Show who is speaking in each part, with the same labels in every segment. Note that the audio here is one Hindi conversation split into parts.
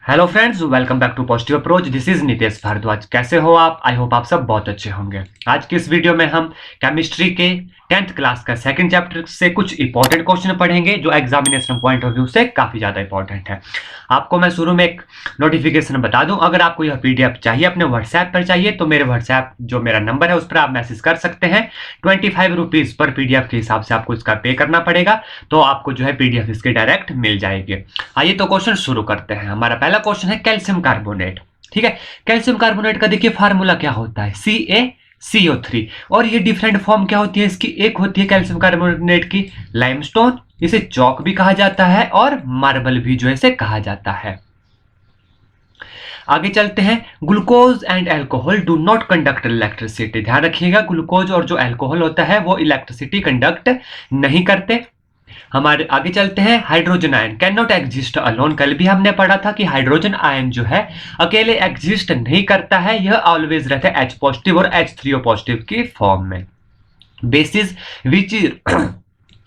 Speaker 1: Hello friends, welcome back to positive approach. This is Nitesh Bhardwaj. कैसे हो आप? आई होप आप सब बहुत अच्छे होंगे। आज की इस वीडियो में हम केमिस्ट्री के 10th क्लास का सेकंड चैप्टर से कुछ इंपॉर्टेंट क्वेश्चन पढ़ेंगे जो एग्जामिनेशन पॉइंट ऑफ व्यू से काफी ज्यादा इंपॉर्टेंट है। आपको मैं शुरू में एक नोटिफिकेशन बता दूं, अगर आपको यह पीडीएफ चाहिए, अपने व्हाट्सएप पर चाहिए, तो मेरे व्हाट्सएप जो मेरा नंबर है उस पर आप मैसेज कर सकते हैं। 25 रुपीज पर पीडीएफ के हिसाब से आपको इसका पे करना पड़ेगा, तो आपको जो है पीडीएफ इसके डायरेक्ट मिल जाएगी। आइए तो क्वेश्चन शुरू करते हैं। हमारा पहला क्वेश्चन है कैल्शियम कार्बोनेट। ठीक है, कैल्शियम कार्बोनेट का देखिए फार्मूला क्या होता है, CaCO3। और ये डिफरेंट फॉर्म क्या होती है इसकी, एक होती है कैल्शियम कार्बोनेट की लाइमस्टोन, इसे चौक भी कहा जाता है और मार्बल भी जो है इसे कहा जाता है। आगे चलते हैं, glucose and alcohol do not conduct electricity. ध्यान रखिएगा, ग्लूकोज और जो अल्कोहल होता है वो इलेक्ट्रिसिटी कंडक्ट नहीं करते। हमारे आगे चलते हैं, hydrogen ion can not exist alone. कल भी हमने पढ़ा था कि हाइड्रोजन आयन जो है अकेले एग्जिस्ट नहीं करता है, यह ऑलवेज रहता है H पॉजिटिव और H3O पॉजिटिव की फॉर्म में। Bases which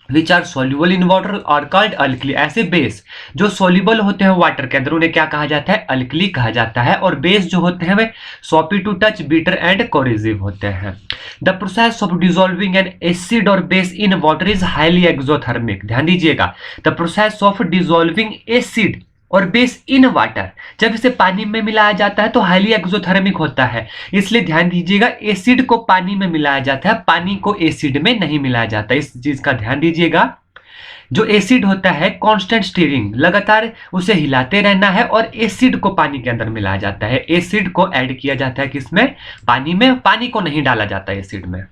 Speaker 1: which are soluble in water और कॉल्ड अल्कली। ऐसे बेस जो सोल्यूबल होते हैं वाटर के अंदर उन्हें क्या कहा जाता है, अल्कली कहा जाता है। और बेस जो होते हैं वे soapy to touch, bitter and corrosive होते हैं। The process of dissolving an acid और base in water is highly exothermic. ध्यान दीजिएगा, the process of dissolving acid और बेस इन वाटर, जब इसे पानी में मिलाया जाता है तो हाईली एक्सोथर्मिक होता है। इसलिए ध्यान दीजिएगा, एसिड को पानी में मिलाया जाता है, पानी को एसिड में नहीं मिलाया जाता। इस चीज का ध्यान दीजिएगा। जो एसिड होता है कांस्टेंट स्टीयरिंग, लगातार उसे हिलाते रहना है, और एसिड को पानी के अंदर मिलाया जाता है। एसिड को ऐड किया जाता है किसमें, पानी में, पानी को नहीं डाला जाता एसिड में।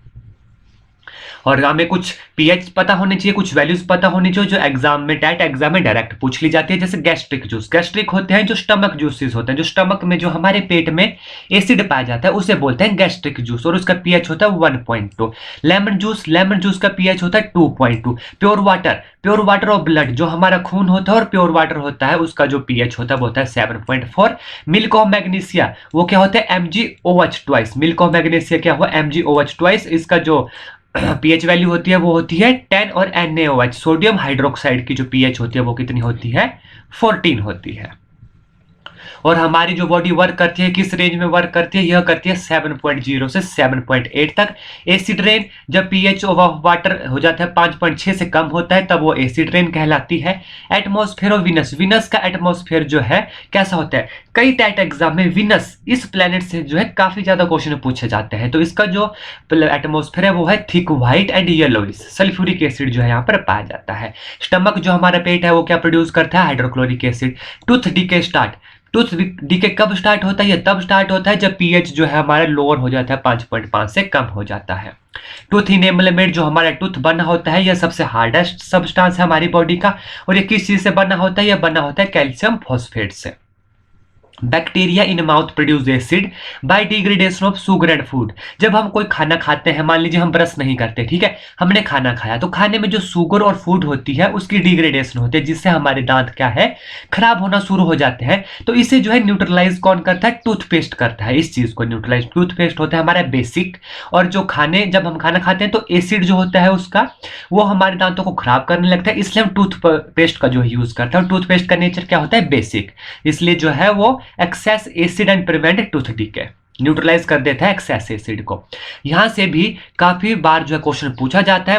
Speaker 1: और हमें कुछ पीएच पता होने चाहिए, कुछ वैल्यूज पता होनी चाहिए जो एग्जाम में, टैट एग्जाम में डायरेक्ट पूछ ली जाती है। जैसे गैस्ट्रिक जूस, गैस्ट्रिक होते हैं जो स्टमक जूसेस होते हैं, जो स्टमक में जो हमारे पेट में एसिड पाया जाता है उसे बोलते हैं गैस्ट्रिक जूस, और उसका पीएच होता है 1.2। लेमन जूस, लेमन जूस का पीएच होता है 2.2। Pure water, pure water of blood, जो हमारा खून होता है और प्योर वाटर होता है, उसका जो पीएच होता है वो होता है 7.4। मिल्क ऑफ मैग्नीशिया वो क्या होता है, MgOH twice. Milk of magnesia क्या हुआ, MgOH ट्वाइस। इसका जो पीएच वैल्यू होती है वो होती है 10। और NaOH सोडियम हाइड्रोक्साइड की जो पीएच होती है वो कितनी होती है, 14 होती है। और हमारी जो बॉडी वर्क करती है किस रेंज में वर्क करती है, यह करती है 7.0 से 7.8 तक। एसिड रेन, जब पीएच ऑफ वाटर हो जाता है 5.6 से कम होता है तब वो एसिड रेन कहलाती है। एटमॉस्फेयर ऑफ विनस, विनस का एटमॉस्फेयर जो है कैसा होता है, कई टाइट एग्जाम में विनस इस प्लेनेट से जो है काफी ज्यादा क्वेश्चन पूछे जाते हैं। तो इसका जो एटमॉस्फेयर है वो है thick white and yellowish, sulphuric acid जो है यहाँ पर पाया जाता है। स्टमक जो हमारा पेट है वो क्या प्रोड्यूस करता है, hydrochloric acid. Tooth decay start, tooth decay कब स्टार्ट होता है, ये तब स्टार्ट होता है जब पीएच जो है हमारा लोअर हो जाता है, 5.5 से कम हो जाता है। टूथ इनेबलमेंट, जो हमारा टूथ बना होता है, यह सबसे हार्डेस्ट सब्सटेंस है हमारी बॉडी का, और ये किस चीज से बना होता है, यह बना होता है कैल्शियम फॉस्फेट से। Bacteria in mouth produce acid by degradation of sugar and food. जब हम कोई खाना खाते हैं, मान लीजिए हम ब्रश नहीं करते, ठीक है, हमने खाना खाया, तो खाने में जो शुगर और फूड होती है उसकी डिग्रेडेशन होती है, जिससे हमारे दांत क्या है, खराब होना शुरू हो जाते हैं। तो इसे जो है न्यूट्रलाइज कौन करता है, टूथपेस्ट करता है। इस चीज को न्यूट्रलाइज, टूथपेस्ट होता है हमारा बेसिक। और जो खाने, जब हम खाना खाते हैं तो एसिड जो होता है उसका, वो हमारे दांतों को खराब करने लगता है, इसलिए हम टूथपेस्ट का जो यूज करते हैं। और टूथपेस्ट का नेचर क्या होता है, बेसिक, इसलिए जो है वो excess acid and prevent tooth decay, neutralise कर देता है एक्सेस एसिड को। यहां से भी काफी बार जो है क्वेश्चन पूछा जाता है,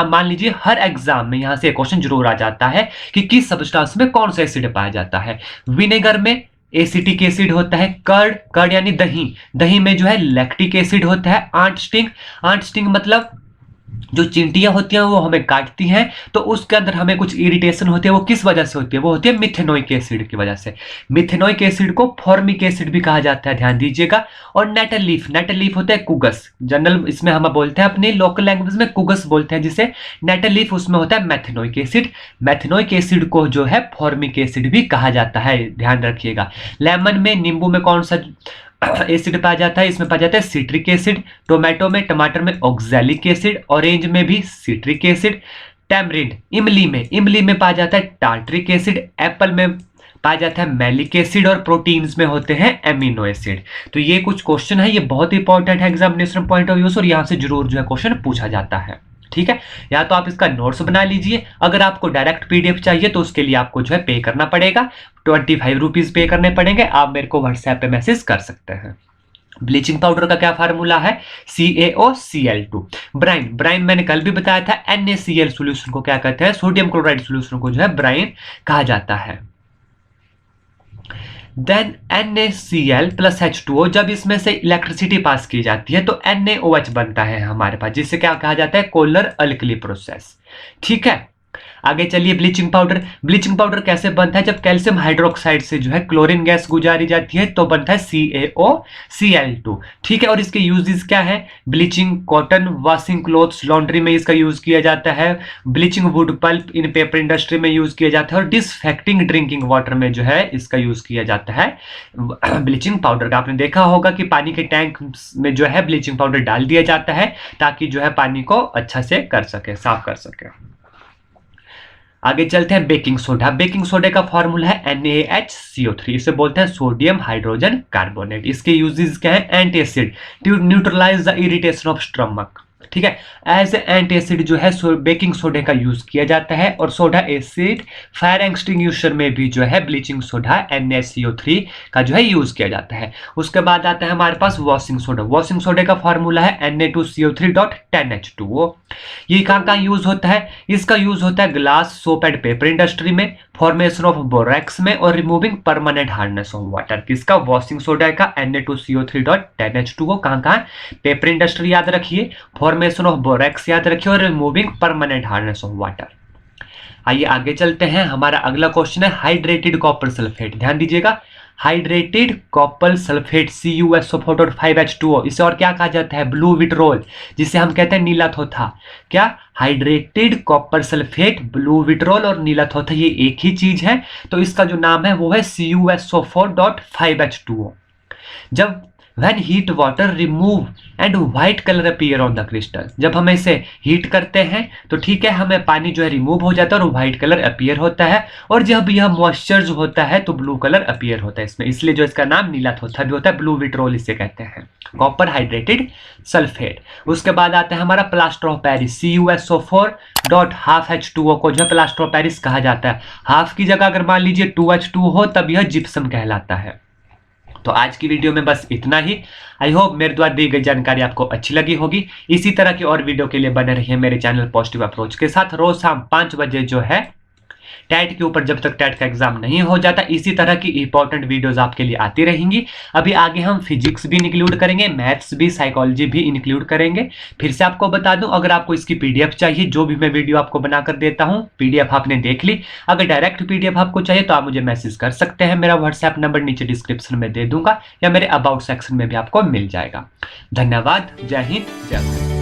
Speaker 1: मान लीजिए हर एग्जाम में यहां से क्वेश्चन जरूर आ जाता है कि किस सब्सटेंस में कौन सा एसिड पाया जाता है। विनेगर में एसिटिक एसिड होता है। कर्ड, कर्ड यानी दही, दही में जो है लैक्टिक एसिड होता है। आंट स्टिंग, आंट स्टिंग मतलब जो चींटियां होती हैं वो हमें काटती हैं तो उसके अंदर हमें कुछ इरिटेशन होती है, वो किस वजह से होती है, वो होती है मिथेनोइक एसिड की वजह से। मिथेनोइक एसिड को फॉर्मिक एसिड भी कहा जाता है, ध्यान दीजिएगा। और नेटल लीफ, नेटल लीफ होता है कुगस, जनरल इसमें हम बोलते हैं अपने लोकल लैंग्वेज में कुगस बोलते हैं जिसे, नेटल लीफ उसमें होता है मेथेनोइक एसिड। मेथेनोइक एसिड को जो है फॉर्मिक एसिड भी कहा जाता है, ध्यान रखिएगा। लेमन में, नींबू में कौन सा एसिड पाया जाता है, इसमें पाया जाता है सिट्रिक एसिड। टोमेटो में, टमाटर में ऑक्सैलिक एसिड। ऑरेंज में भी सिट्रिक एसिड। टैमरिंड, इमली में, इमली में पाया जाता है टार्ट्रिक एसिड। एप्पल में पाया जाता है मैलिक एसिड। और प्रोटीन्स में होते हैं एमिनो एसिड। तो ये कुछ क्वेश्चन है, ये बहुत इंपॉर्टेंट है एग्जामिनेशन पॉइंट ऑफ व्यू से, और यहाँ से जरूर जो है क्वेश्चन पूछा जाता है। ठीक है, या तो आप इसका नोट्स बना लीजिए, अगर आपको डायरेक्ट पीडीएफ चाहिए तो उसके लिए आपको जो है पे करना पड़ेगा। ₹25 पे करने पड़ेंगे। आप मेरे को व्हाट्सएप पे मैसेज कर सकते हैं। ब्लीचिंग पाउडर का क्या फार्मूला है? CaOCl2। ब्राइन, ब्राइन मैंने कल भी बताया था, NaCl सॉल्यूशन को क्या कहते हैं? सोडियम क्लोराइड सॉल्यूशन को जो है ब्राइन कहा जाता है। देन NaCl प्लस H2O, जब इसमें से इलेक्ट्रिसिटी पास की जाती है तो NaOH बनता है हमारे पास, जिसे क्या कहा जाता है? Chlor alkali process. ठीक है, आगे चलिए। ब्लीचिंग पाउडर, ब्लीचिंग पाउडर कैसे बनता है? जब कैल्शियम हाइड्रोक्साइड से जो है क्लोरीन गैस गुजारी जाती है तो बनता है CaOCl2। ठीक है, और इसके यूजेस क्या है? Bleaching cotton, washing clothes, laundry में इसका यूज किया जाता है। ब्लीचिंग वुड पल्प इन पेपर इंडस्ट्री में यूज किया जाता है, और डिसइंफेक्टिंग ड्रिंकिंग वाटर में जो है इसका यूज किया जाता है ब्लीचिंग पाउडर का। आपने देखा होगा कि पानी के टैंक में जो है ब्लीचिंग पाउडर डाल दिया जाता है ताकि जो है पानी को अच्छा से कर सके, साफ कर सके। आगे चलते हैं। बेकिंग सोडा, बेकिंग सोडा का फॉर्मूला है NaHCO3, इसे बोलते हैं सोडियम हाइड्रोजन कार्बोनेट। इसके यूजेस क्या है? Anti acid, to neutralise the irritation of stomach. ठीक है, एज एंटी एसिड जो है बेकिंग सोडे का यूज किया जाता है, और सोडा एसिड फायर एक्सटिंग्विशर में भी जो है ब्लीचिंग सोडा NaCO3 का जो है यूज किया जाता है। उसके बाद आता है हमारे पास वॉशिंग सोडा। वॉशिंग सोडे का फॉर्मूला है Na2CO3.10H2O। ये कहाँ यूज होता है? इसका यूज होता है glass, soap and paper industry में, फॉर्मेशन ऑफ बोरेक्स में, और removing permanent hardness of water. किसका? वॉशिंग सोडा का Na2CO3.10H2O। कहाँ? पेपर इंडस्ट्री याद रखिए, फॉर्मेशन ऑफ बोरेक्स याद रखिए, और removing permanent hardness of water. आइए आगे चलते हैं। हमारा अगला क्वेश्चन है हाइड्रेटेड कॉपर सल्फेट। ध्यान दीजिएगा, हाइड्रेटेड कॉपर सल्फेट CuSO4.5H2O, इसे और क्या कहा जाता है? ब्लू विट्रोल, जिसे हम कहते हैं नीला थोथा। क्या? Hydrated copper sulphate, blue vitriol और नीला थोथा, ये एक ही चीज है, तो इसका जो नाम है वो है CuSO4.5H2O। जब when heat water remove and white color appear on the crystal, जब हम इसे हीट करते हैं तो ठीक है, हमें पानी जो है रिमूव हो जाता है और व्हाइट कलर अपीयर होता है, और जब यह मॉइस्चर जो होता है तो ब्लू कलर अपीयर होता है इसमें, इसलिए जो इसका नाम नीला थोथा भी होता है, ब्लू विट्रोल इसे कहते हैं, कॉपर हाइड्रेटेड सल्फेट। उसके बाद आता है हमारा प्लास्टर ऑफ पेरिस, CuSO4.5H2O को जो है प्लास्टर ऑफ पेरिस कहा जाता है। हाफ की जगह अगर मान लीजिए 2H2 हो तब यह जिप्सम कहलाता है। तो आज की वीडियो में बस इतना ही। आई होप मेरे द्वारा दी गई जानकारी आपको अच्छी लगी होगी। इसी तरह की और वीडियो के लिए बने रहिए मेरे चैनल पॉजिटिव अप्रोच के साथ। रोज शाम 5 बजे जो है टैट के ऊपर, जब तक टैट का एग्जाम नहीं हो जाता, इसी तरह की इंपॉर्टेंट वीडियोस आपके लिए आती रहेंगी। अभी आगे हम फिजिक्स भी इंक्लूड करेंगे, मैथ्स भी, साइकोलॉजी भी इंक्लूड करेंगे। फिर से आपको बता दूं, अगर आपको इसकी PDF चाहिए, जो भी मैं वीडियो आपको बनाकर देता हूं, PDF आपने देख ली, अगर डायरेक्ट PDF आपको चाहिए तो आप मुझे मैसेज कर सकते हैं। मेरा व्हाट्सएप नंबर नीचे डिस्क्रिप्शन में दे दूंगा, या मेरे अबाउट सेक्शन में भी आपको मिल जाएगा। धन्यवाद। जय हिंद, जय भारत।